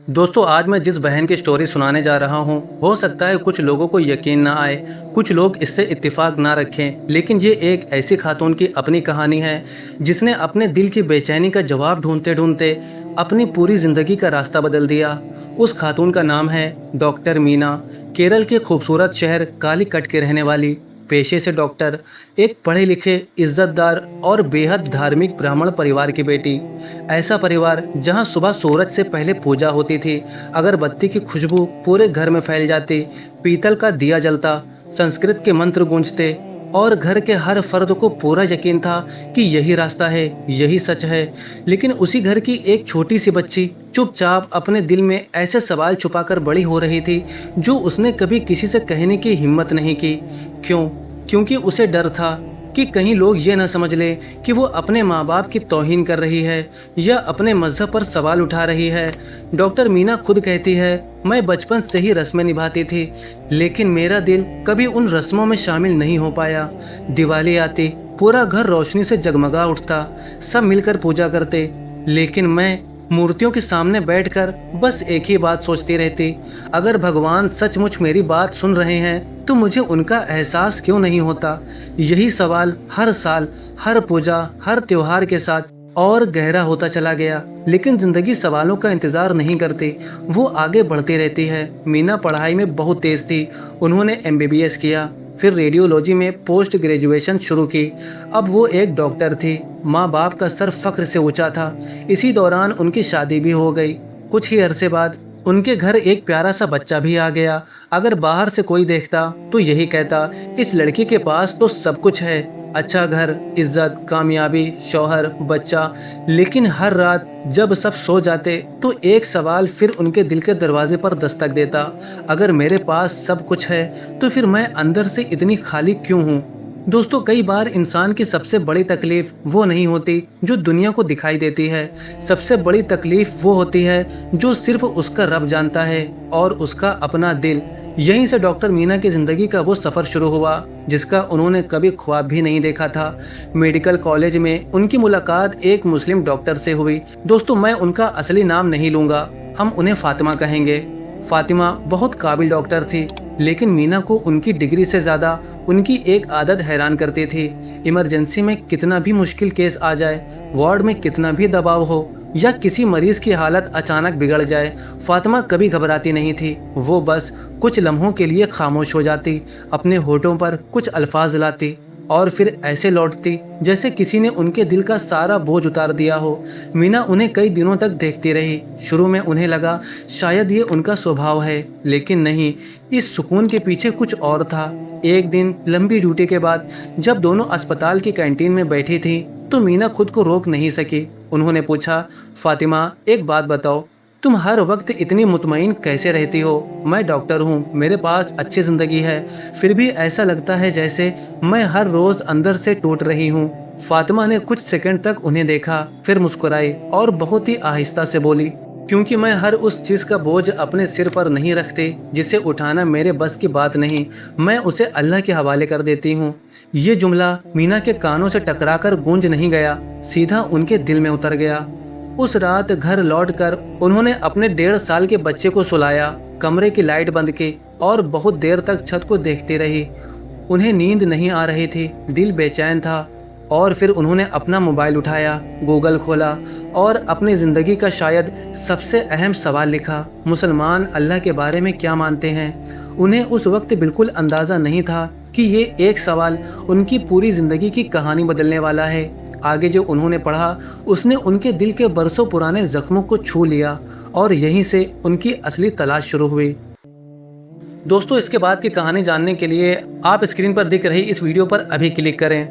दोस्तों, आज मैं जिस बहन की स्टोरी सुनाने जा रहा हूँ, हो सकता है कुछ लोगों को यकीन ना आए, कुछ लोग इससे इत्तेफाक ना रखें, लेकिन ये एक ऐसी खातून की अपनी कहानी है जिसने अपने दिल की बेचैनी का जवाब ढूंढते ढूंढते अपनी पूरी ज़िंदगी का रास्ता बदल दिया। उस खातून का नाम है डॉक्टर मीना। केरल के खूबसूरत शहर कालीकट के रहने वाली, पेशे से डॉक्टर, एक पढ़े लिखे, इज्जतदार और बेहद धार्मिक ब्राह्मण परिवार की बेटी। ऐसा परिवार जहां सुबह सूरज से पहले पूजा होती थी, अगरबत्ती की खुशबू पूरे घर में फैल जाती, पीतल का दिया जलता, संस्कृत के मंत्र गूंजते और घर के हर फर्द को पूरा यकीन था कि यही रास्ता है, यही सच है। लेकिन उसी घर की एक छोटी सी बच्ची चुपचाप अपने दिल में ऐसे सवाल छुपाकर बड़ी हो रही थी जो उसने कभी किसी से कहने की हिम्मत नहीं की। क्यों? क्योंकि उसे डर था कि कहीं लोग ये न समझ लें कि वो अपने माँ बाप की तौहीन कर रही है या अपने मजहब पर सवाल उठा रही है। डॉक्टर मीना खुद कहती है, मैं बचपन से ही रस्में निभाती थी, लेकिन मेरा दिल कभी उन रस्मों में शामिल नहीं हो पाया। दिवाली आती, पूरा घर रोशनी से जगमगा उठता, सब मिलकर पूजा करते, लेकिन मैं मूर्तियों के सामने बैठकर बस एक ही बात सोचती रहती, अगर भगवान सचमुच मेरी बात सुन रहे हैं तो मुझे उनका एहसास क्यों नहीं होता। यही सवाल हर साल, हर पूजा, हर त्योहार के साथ और गहरा होता चला गया। लेकिन जिंदगी सवालों का इंतजार नहीं करती, वो आगे बढ़ती रहती है। मीना पढ़ाई में बहुत तेज थी। उन्होंने एमबीबीएस किया, फिर रेडियोलॉजी में पोस्ट ग्रेजुएशन शुरू की। अब वो एक डॉक्टर थी। माँ बाप का सर फख्र से ऊंचा था। इसी दौरान उनकी शादी भी हो गई। कुछ ही अरसे बाद उनके घर एक प्यारा सा बच्चा भी आ गया। अगर बाहर से कोई देखता तो यही कहता, इस लड़की के पास तो सब कुछ है, अच्छा घर, इज्जत, कामयाबी, शौहर, बच्चा। लेकिन हर रात जब सब सो जाते तो एक सवाल फिर उनके दिल के दरवाजे पर दस्तक देता, अगर मेरे पास सब कुछ है तो फिर मैं अंदर से इतनी खाली क्यों हूँ। दोस्तों, कई बार इंसान की सबसे बड़ी तकलीफ वो नहीं होती जो दुनिया को दिखाई देती है। सबसे बड़ी तकलीफ वो होती है जो सिर्फ उसका रब जानता है और उसका अपना दिल। यहीं से डॉक्टर मीना की ज़िंदगी का वो सफ़र शुरू हुआ जिसका उन्होंने कभी ख्वाब भी नहीं देखा था। मेडिकल कॉलेज में उनकी मुलाकात एक मुस्लिम डॉक्टर से हुई। दोस्तों, मैं उनका असली नाम नहीं लूँगा, हम उन्हें फातिमा कहेंगे। फातिमा बहुत काबिल डॉक्टर थी, लेकिन मीना को उनकी डिग्री से ज़्यादा उनकी एक आदत हैरान करती थी। इमरजेंसी में कितना भी मुश्किल केस आ जाए, वार्ड में कितना भी दबाव हो या किसी मरीज़ की हालत अचानक बिगड़ जाए, फातिमा कभी घबराती नहीं थी। वो बस कुछ लम्हों के लिए खामोश हो जाती, अपने होठों पर कुछ अल्फाज लाती और फिर ऐसे लौटती जैसे किसी ने उनके दिल का सारा बोझ उतार दिया हो। मीना उन्हें कई दिनों तक देखती रही। शुरू में उन्हें लगा शायद ये उनका स्वभाव है, लेकिन नहीं, इस सुकून के पीछे कुछ और था। एक दिन लंबी ड्यूटी के बाद जब दोनों अस्पताल की कैंटीन में बैठी थी तो मीना खुद को रोक नहीं सकी। उन्होंने पूछा, फातिमा, एक बात बताओ, तुम हर वक्त इतनी मुतमईन कैसे रहती हो? मैं डॉक्टर हूँ, मेरे पास अच्छी ज़िंदगी है, फिर भी ऐसा लगता है जैसे मैं हर रोज़ अंदर से टूट रही हूँ। फातिमा ने कुछ सेकंड तक उन्हें देखा, फिर मुस्कुराई और बहुत ही आहिस्ता से बोली, क्योंकि मैं हर उस चीज़ का बोझ अपने सिर पर नहीं रखती जिसे उठाना मेरे बस की बात नहीं, मैं उसे अल्लाह के हवाले कर देती हूँ। ये जुमला मीना के कानों से टकराकर गूंज नहीं गया, सीधा उनके दिल में उतर गया। उस रात घर लौटकर उन्होंने अपने 1.5 साल के बच्चे को सुलाया, कमरे की लाइट बंद की और बहुत देर तक छत को देखती रही। उन्हें नींद नहीं आ रही थी, दिल बेचैन था। और फिर उन्होंने अपना मोबाइल उठाया, गूगल खोला और अपनी ज़िंदगी का शायद सबसे अहम सवाल लिखा, मुसलमान अल्लाह के बारे में क्या मानते हैं। उन्हें उस वक्त बिल्कुल अंदाज़ा नहीं था कि ये एक सवाल उनकी पूरी ज़िंदगी की कहानी बदलने वाला है। आगे जो उन्होंने पढ़ा उसने उनके दिल के बरसों पुराने जख्मों को छू लिया और यहीं से उनकी असली तलाश शुरू हुई। दोस्तों, इसके बाद की कहानी जानने के लिए आप स्क्रीन पर दिख रही इस वीडियो पर अभी क्लिक करें।